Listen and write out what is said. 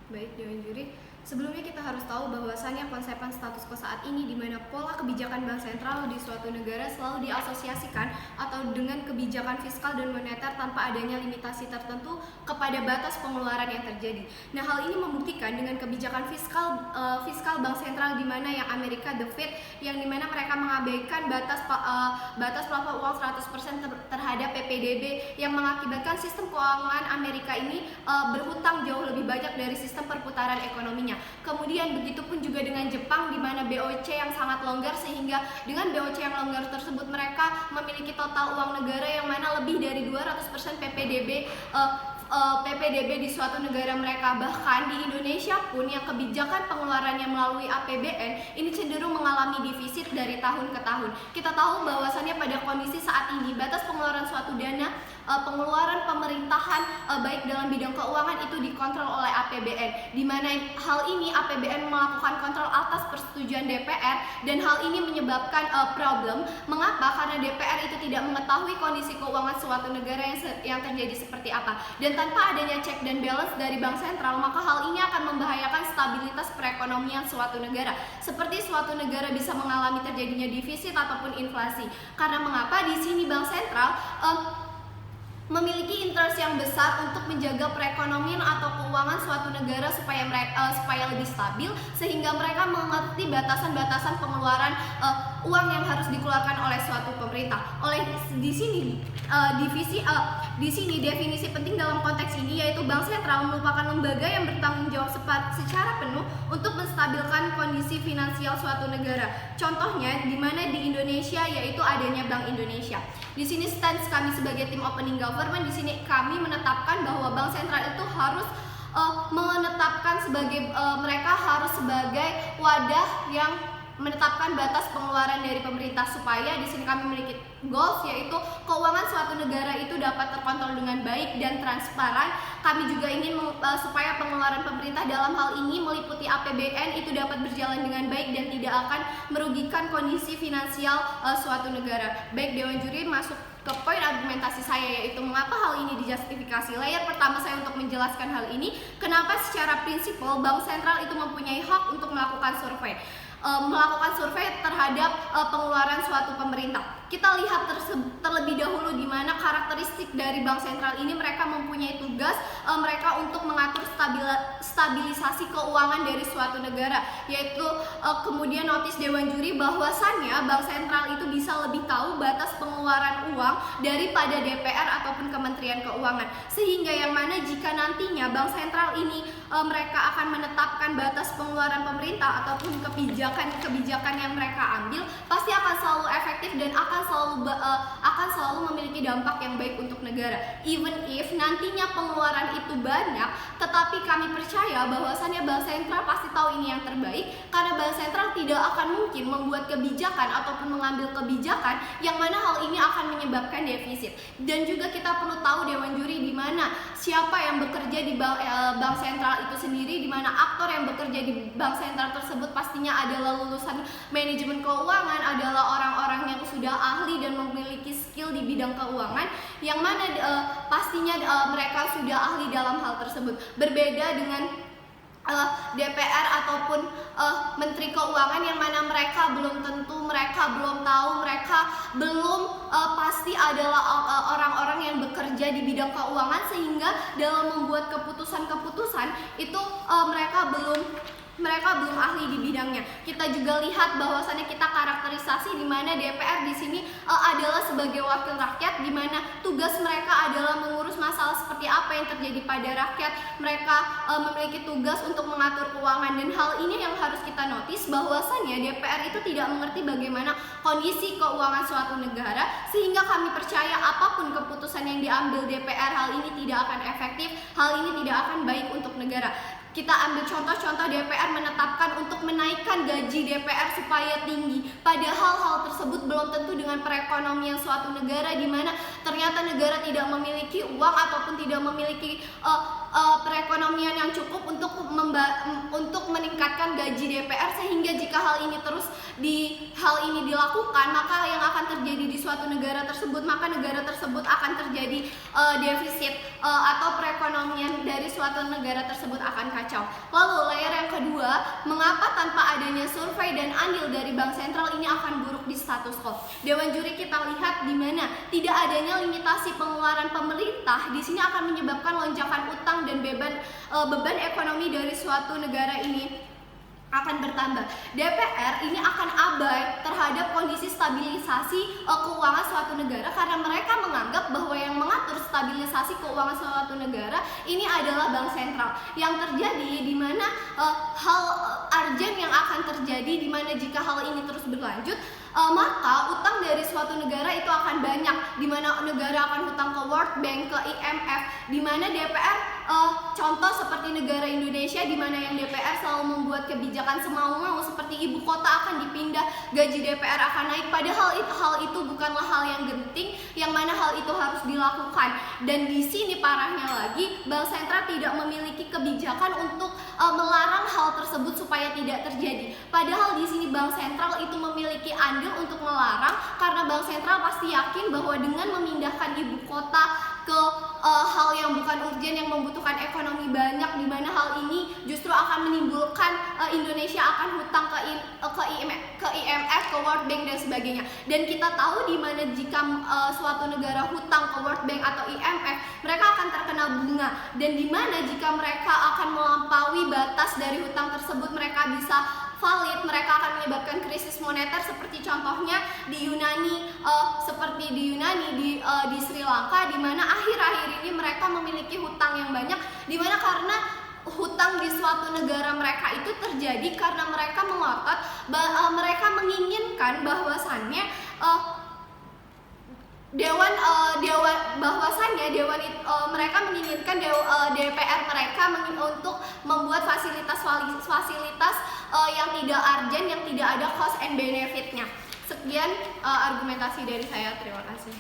Baik, Dewan Juri. Sebelumnya kita harus tahu bahwasannya konsepan status quo saat ini di mana pola kebijakan bank sentral di suatu negara selalu diasosiasikan atau dengan kebijakan fiskal dan moneter tanpa adanya limitasi tertentu kepada batas pengeluaran yang terjadi. Nah, hal ini membuktikan dengan kebijakan fiskal bank sentral di mana yang Amerika The Fed yang di mana mereka mengabaikan batas plafon uang 100% terhadap PPDB yang mengakibatkan sistem keuangan Amerika ini berhutang jauh lebih banyak dari sistem perputaran ekonominya. Kemudian begitupun juga dengan Jepang di mana BOC yang sangat longgar sehingga dengan BOC yang longgar tersebut mereka memiliki total uang negara yang mana lebih dari 200% PPDB di suatu negara mereka. Bahkan di Indonesia pun yang kebijakan pengeluarannya melalui APBN ini cenderung mengalami defisit dari tahun ke tahun. Kita tahu bahwasannya pada kondisi saat ini batas pengeluaran suatu dana pengeluaran pemerintahan baik dalam bidang keuangan itu dikontrol oleh APBN, di mana hal ini APBN melakukan kontrol atas persetujuan DPR dan hal ini menyebabkan problem. Mengapa? Karena DPR itu tidak mengetahui kondisi keuangan suatu negara yang terjadi seperti apa, dan tanpa adanya check dan balance dari bank sentral maka hal ini akan membahayakan stabilitas perekonomian suatu negara, seperti suatu negara bisa mengalami terjadinya defisit ataupun inflasi. Karena mengapa? Di sini bank sentral memiliki interest yang besar untuk menjaga perekonomian atau keuangan suatu negara supaya lebih stabil, sehingga mereka mengerti batasan-batasan pengeluaran uang yang harus dikeluarkan oleh suatu pemerintah. Di sini definisi penting dalam konteks ini yaitu bank sentral merupakan lembaga yang bertanggung jawab secara penuh untuk menstabilkan kondisi finansial suatu negara. Contohnya di mana di Indonesia yaitu adanya Bank Indonesia. Di sini stance kami sebagai tim opening government, di sini kami menetapkan bahwa bank sentral itu harus menetapkan mereka harus sebagai wadah yang menetapkan batas pengeluaran dari pemerintah, supaya di sini kami memiliki goals yaitu keuangan suatu negara itu dapat terkontrol dengan baik dan transparan. Kami juga ingin supaya pengeluaran pemerintah dalam hal ini meliputi APBN itu dapat berjalan dengan baik dan tidak akan merugikan kondisi finansial suatu negara. Baik, Dewan Juri, masuk ke poin argumentasi saya yaitu mengapa hal ini dijustifikasi. Layer pertama saya untuk menjelaskan hal ini, kenapa secara prinsipal bank sentral itu mempunyai hak untuk melakukan survei terhadap pengeluaran suatu pemerintah. Kita lihat terlebih dahulu di mana karakteristik dari bank sentral ini. Mereka mempunyai tugas mereka untuk mengatur stabilisasi keuangan dari suatu negara, yaitu kemudian notis Dewan Juri bahwasannya bank sentral itu bisa lebih tahu batas pengeluaran uang daripada DPR ataupun Kementerian Keuangan, sehingga yang mana jika nantinya bank sentral ini mereka akan menetapkan batas pengeluaran pemerintah ataupun kebijakan yang mereka ambil pasti akan selalu efektif dan akan selalu memiliki dampak yang baik untuk negara. Even if nantinya pengeluaran itu banyak, tetapi kami percaya bahwasannya bank sentral pasti tahu ini yang terbaik, karena bank sentral tidak akan mungkin membuat kebijakan ataupun mengambil kebijakan yang mana hal ini akan menyebabkan defisit. Dan juga kita perlu tahu Dewan Juri di mana siapa yang bekerja di bank sentral itu sendiri, di mana aktor yang bekerja di bank sentral tersebut pastinya adalah lulusan manajemen keuangan, adalah orang-orang yang sudah ahli dan memiliki skill di bidang keuangan, yang mana pastinya mereka sudah ahli dalam hal tersebut. Berbeda dengan DPR ataupun Menteri Keuangan yang mana mereka belum tentu, mereka belum tahu, mereka belum pasti adalah orang-orang yang bekerja di bidang keuangan, sehingga dalam membuat keputusan-keputusan itu mereka belum ahli di bidangnya. Kita juga lihat bahwasannya kita karakterisasi di mana DPR di sini adalah sebagai wakil rakyat, di mana tugas mereka adalah mengurus masalah seperti apa yang terjadi pada rakyat. Mereka memiliki tugas untuk mengatur keuangan, dan hal ini yang harus kita notice bahwasannya DPR itu tidak mengerti bagaimana kondisi keuangan suatu negara, sehingga kami percaya apapun keputusan yang diambil DPR hal ini tidak akan efektif, hal ini tidak akan baik untuk negara. Kita ambil contoh-contoh DPR menetapkan untuk menaikkan gaji DPR supaya tinggi. Padahal hal tersebut belum tentu dengan perekonomian suatu negara, di mana ternyata negara tidak memiliki uang ataupun tidak memiliki perekonomian yang cukup untuk meningkatkan gaji DPR, sehingga jika hal ini dilakukan, maka yang akan terjadi di suatu negara tersebut, maka negara tersebut akan terjadi defisit atau perekonomian dari suatu negara tersebut akan kacau. kacau. Lalu layer yang kedua, mengapa tanpa adanya survei dan andil dari Bank Sentral ini akan buruk di status quo? Dewan juri kita lihat di mana tidak adanya limitasi pengeluaran pemerintah di sini akan menyebabkan lonjakan utang dan beban ekonomi dari suatu negara ini akan bertambah. DPR ini akan abai terhadap kondisi stabilisasi keuangan suatu negara karena mereka menganggap bahwa yang mengatur stabilisasi keuangan suatu negara ini adalah Bank Sentral. Yang terjadi di mana hal urgent yang akan terjadi di mana jika hal ini terus berlanjut, maka utang dari suatu negara itu akan banyak, di mana negara akan hutang ke World Bank, ke IMF, di mana DPR contoh seperti negara Indonesia di mana yang DPR selalu membuat kebijakan semau-mau seperti ibu kota akan dipindah, gaji DPR akan naik, padahal hal itu bukanlah hal yang genting, yang mana hal itu harus dilakukan. Dan di sini parahnya lagi, Bank Sentral tidak memiliki kebijakan untuk melarang hal tersebut supaya tidak terjadi. Padahal di sini Bank Sentral itu memiliki andil untuk melarang karena Bank Sentral pasti yakin bahwa dengan memindahkan ibu kota ke hal yang bukan urgent yang membutuhkan ekonomi banyak, di mana hal ini justru akan menimbulkan Indonesia akan hutang ke IMF, ke World Bank dan sebagainya. Dan kita tahu di mana jika suatu negara hutang ke World Bank atau IMF, mereka akan terkena bunga, dan di mana jika mereka akan melampaui batas dari hutang tersebut, mereka bisa valid, mereka akan menyebabkan krisis moneter seperti contohnya di Yunani, di Sri Lanka, di mana akhir-akhir ini mereka memiliki hutang yang banyak, di mana karena hutang di suatu negara mereka itu terjadi karena mereka mengotot, mereka menginginkan bahwasannya mereka menginginkan DPR mereka untuk membuat fasilitas yang tidak urgent, yang tidak ada cost and benefitnya. Sekian argumentasi dari saya, terima kasih.